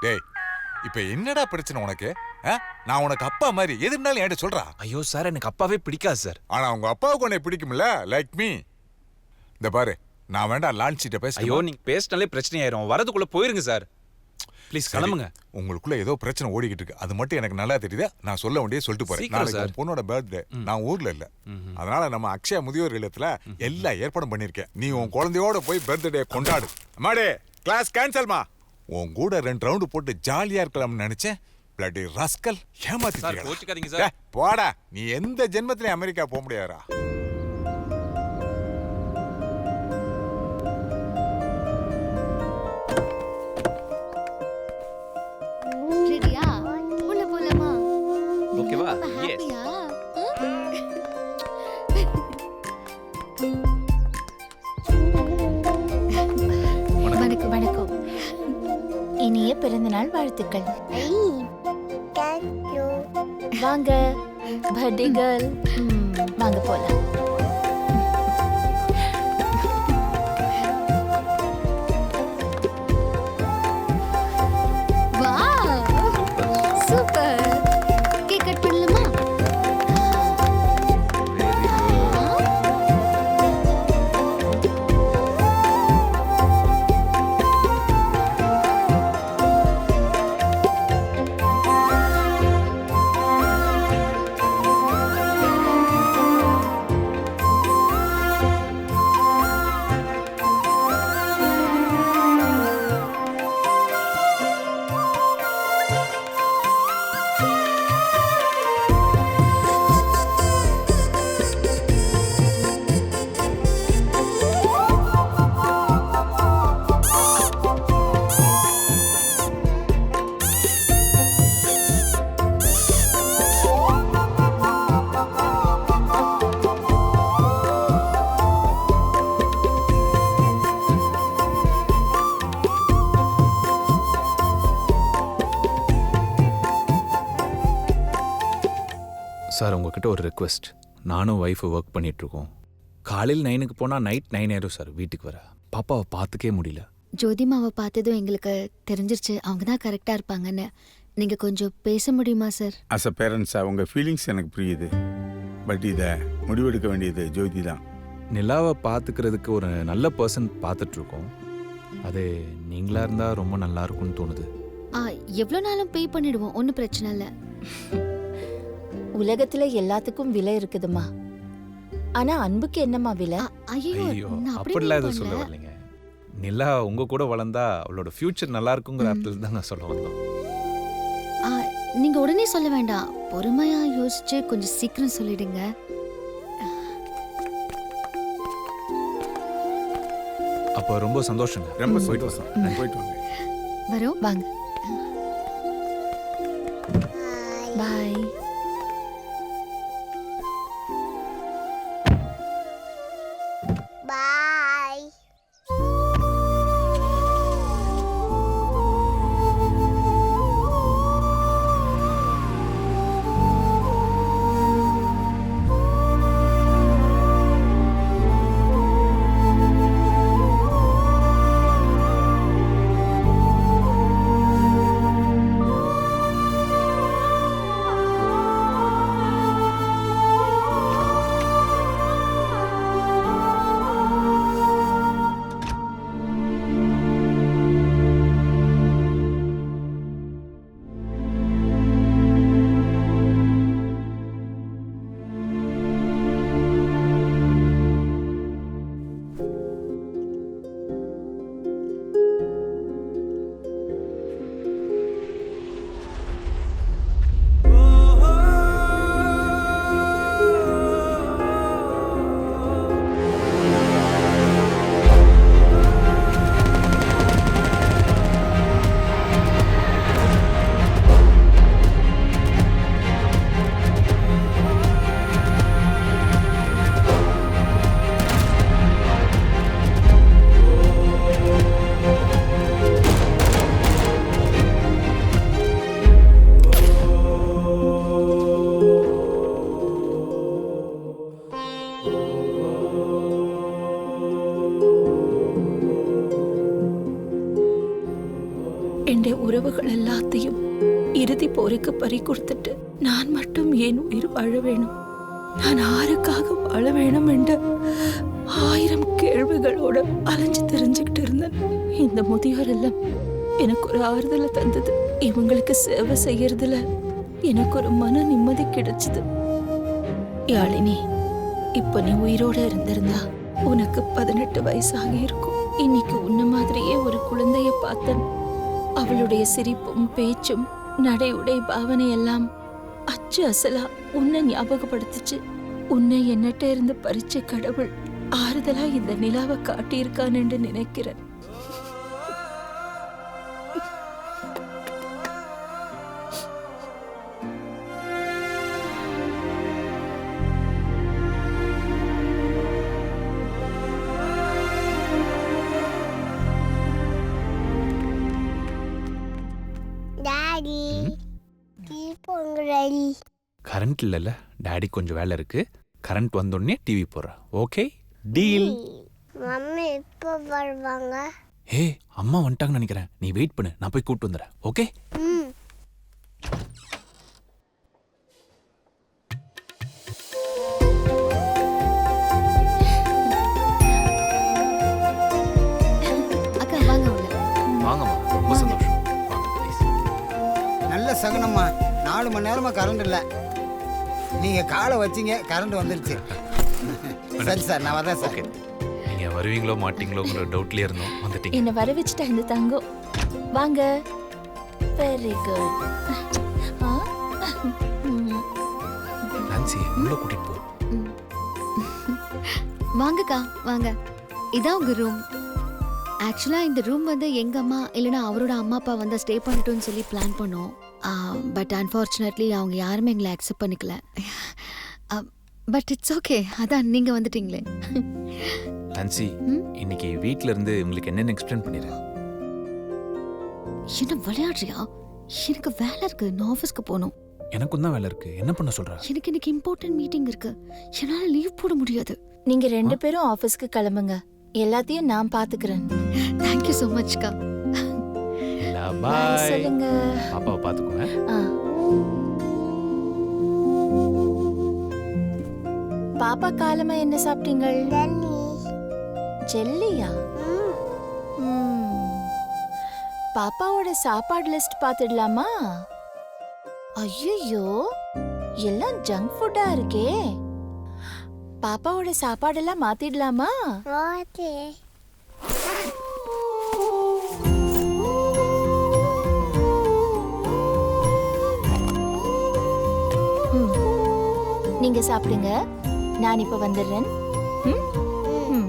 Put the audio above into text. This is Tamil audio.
டேய் இப்ப என்னடா பிரச்சனை உனக்கு? நான் உனக்கு அப்பா மாதிரி எது இருந்தாலும் என்கிட்ட சொல்றா. ஐயோ சார், எனக்கு அப்பாவே பிடிக்காது சார். ஆனா உங்க அப்பாவுக்கு உன்னை பிடிக்கும்ல, லைக் மீ. இந்த பாரு, நான் வேண்டாம் லான்ச் சீட்டை பேச. ஐயோ நீங்க பேசினாலே பிரச்சனை ஆயிரும். வரதுக்குள்ள போயிருங்க சார். ப்ளீஸ் கிளம்புங்க. உங்களுக்குள்ள ஏதோ பிரச்சனை ஓடிக்கிட்டு இருக்கு, அது மட்டும் எனக்கு நல்லா தெரியுது. நான் சொல்ல வேண்டிய சொல்லிட்டு போறேன். நாளைக்கு உன் பொண்ணோட பர்த்டே, நான் ஊர்ல இல்ல. அதனால நம்ம அக்ஷயா முதியோர் இல்லத்துல எல்லா ஏற்பாடும் பண்ணிருக்கேன். நீ உன் குழந்தையோட போய் பர்த்டே கொண்டாடு. அம்மாடே, கிளாஸ் கேன்சல்மா. உன் கூட 2 ரவுண்டு போட்டு ஜாலியா இருக்கலாம்னு நினைச்சேன். பிளடி ராஸ்கல், ஏமாத்திட்டீங்க. போடா, நீ எந்த ஜென்மத்திலயும் அமெரிக்கா போக முடியாதா? ரெடியா? உள்ள போலாமா? ஓகேவா? எஸ். வணக்கம் வணக்கம். இனிய பிறந்தநாள் வாழ்த்துக்கள். வாங்க பர்த்டே கேர்ள், வாங்க போலாம். சூப்பர். கேக் கட் பண்ணலாமா? சார், உங்ககிட்ட ஒரு ரெக்வெஸ்ட். நானும் ஒய்ஃபு ஒர்க் பண்ணிகிட்ருக்கோம். காலையில் 9க்கு போனால் நைட் 9 ஆயிரும் சார் வீட்டுக்கு வர. பாப்பாவை பார்த்துக்கே முடியல. ஜோதிமாவை பார்த்ததும் எங்களுக்கு தெரிஞ்சிருச்சு அவங்க தான் கரெக்டாக இருப்பாங்கன்னு. நீங்கள் கொஞ்சம் பேச முடியுமா சார்? அஸ் அ பேரண்ட்ஸாக உங்கள் ஃபீலிங்ஸ் எனக்கு புரியுது. பட் இதை முடிவெடுக்க வேண்டியது ஜோதி தான். நிலாவை பார்த்துக்கிறதுக்கு ஒரு நல்ல பர்சன் பார்த்துட்ருக்கோம். அது நீங்களாக இருந்தால் ரொம்ப நல்லா இருக்கும்னு தோணுது. எவ்வளோ நாளும் பே பண்ணிடுவோம், ஒன்றும் பிரச்சனை இல்லை. உலகத்துல எல்லாத்துக்கும் விலை இருக்குதுமா. ஆனா அன்புக்கு என்னமா விலை? ஐயோ அப்படிலாம் எதுவும் சொல்ல வரலைங்க. நிலா உங்க கூட வளர்ந்தா அவளோட ஃபியூச்சர் நல்லா இருக்குங்கிற அர்த்தத்தில் தான் நான் சொல்ல வந்தோம். நீங்க உடனே சொல்ல வேண்டாம், பொறுமையா யோசிச்சு கொஞ்சம் சீக்கிரம் சொல்லிடுங்க. அப்போ ரொம்ப சந்தோஷங்க. ரொம்ப சந்தோஷம். போயிட்டு வாங்க. வரோம், வாங்க. பாய். உறவுகள் எல்லாத்தையும் இறுதி போருக்கு பறி கொடுத்துட்டு நான் மட்டும் ஏன் உயிர் வாழ வேணும், நான் யாருக்காக வாழ வேணும் என்ற 1000 கேள்விகளோட அலைஞ்சு தெரிஞ்சுக்கிட்டு இருந்தேன். இந்த முதியோர் எல்லாம் எனக்கு ஒரு ஆறுதலை தந்தது. இவங்களுக்கு சேவை செய்யறதுல எனக்கு ஒரு மன நிம்மதி கிடைச்சது. யாழினி, இப்ப நீ உயிரோட இருந்திருந்தா உனக்கு 18 வயசாகி இருக்கும். இன்னைக்கு உன்ன மாதிரியே ஒரு குழந்தைய பார்த்தேன். அவளுடைய சிரிப்பும் பேச்சும் நடை உடை பாவனை எல்லாம் அச்சு அசலா உன்னை ஞாபகப்படுத்துச்சு. உன்னை என்னட்ட இருந்து பறிச்ச கடவுள் ஆறுதலா இந்த நிலாவை காட்டியிருக்கான் என்று நினைக்கிறேன். டாடி டாடி கரண்ட் இல்லைல்ல, டாடி கொஞ்சம் வேலை இருக்கு. கரண்ட் வந்தோடனே டிவி போடுறேன். Okay, deal. மம்மி எப்போ வருவாங்க? ஏ, அம்மா வந்துட்டாங்கன்னு நினைக்கிறேன். நீ வெயிட் பண்ணு, நான் போய் கூப்பிட்டு வந்துடுறேன். ஓகே. ம். அக்கா வாங்க உள்ள. வாங்கம்மா, ரொம்ப சந்தோஷம். வாங்க ப்ளீஸ். நல்ல சகுனம்மா. 4 மணி நேரமா கரண்ட் இல்லை. நீங்க காலை வச்சீங்க, கரண்ட் வந்துருச்சு. சரி சார், நான் வரேன் சார். ஓகே, நீங்க வருவீங்களோ மாட்டீங்களோங்கிற டவுட்லயே இருந்தோம். வந்துட்டீங்க. என்ன வர வச்சுட்டா இந்த தங்கம். வாங்க. Very good. நான்சி, உள்ள கூட்டிட்டு போ. வாங்கக்கா வாங்க. இதான் உங்க ரூம். ஆக்சுவலா இந்த ரூம் வந்து எங்க அம்மா இல்லைன்னா அவரோட அம்மா அப்பா வந்து ஸ்டே பண்ணட்டும்னு சொல்லி பிளான் பண்ணோம். பட் அன்ஃபார்ச்சுனேட்லி அவங்க யாருமே எங்களை அக்செப்ட் பண்ணிக்கல. பட் இட்ஸ் ஓகே, அதான் நீங்க வந்துட்டீங்களே. நான்சி, இன்னைக்கு வீட்ல இருந்து உங்களுக்கு என்னென்ன எக்ஸ்பிளைன் பண்ணிடுறேன். என்ன விளையாடுறியா? எனக்கு வேலை இருக்கு, நான் ஆஃபீஸ்க்கு போகணும். எனக்கும் தான் வேலை இருக்கு. என்ன பண்ண சொல்ற? எனக்கு இன்னைக்கு இம்பார்ட்டன்ட் மீட்டிங் இருக்கு, என்னால லீவ் போட முடியாது. நீங்க 2 பேரும் ஆபீஸ்க்கு கிளம்புங்க. எல்லாத்தையும் நான் பாத்துக்கிறேன். தேங்க்யூ ஸோ மச்க்கா. பாய். சொல்லுங்க. பாப்பாவை பாத்துக்கோங்க. பாப்பா காலமா என்ன சாப்பிட்டீங்கள்? தண்ணி. ஜெல்லியா? பாப்பாவோட சாப்பாடு லிஸ்ட் பாத்துடலாமா? ஐயோ, எல்லாம் ஜங்க் ஃபுட்டா இருக்கே. பாப்பாவோட சாப்பாடெல்லாம் மாத்திடலாமா? ஓகே. நீங்க சாப்பிடுங்க, நான் இப்ப வந்துடுறேன். ம்? ம்.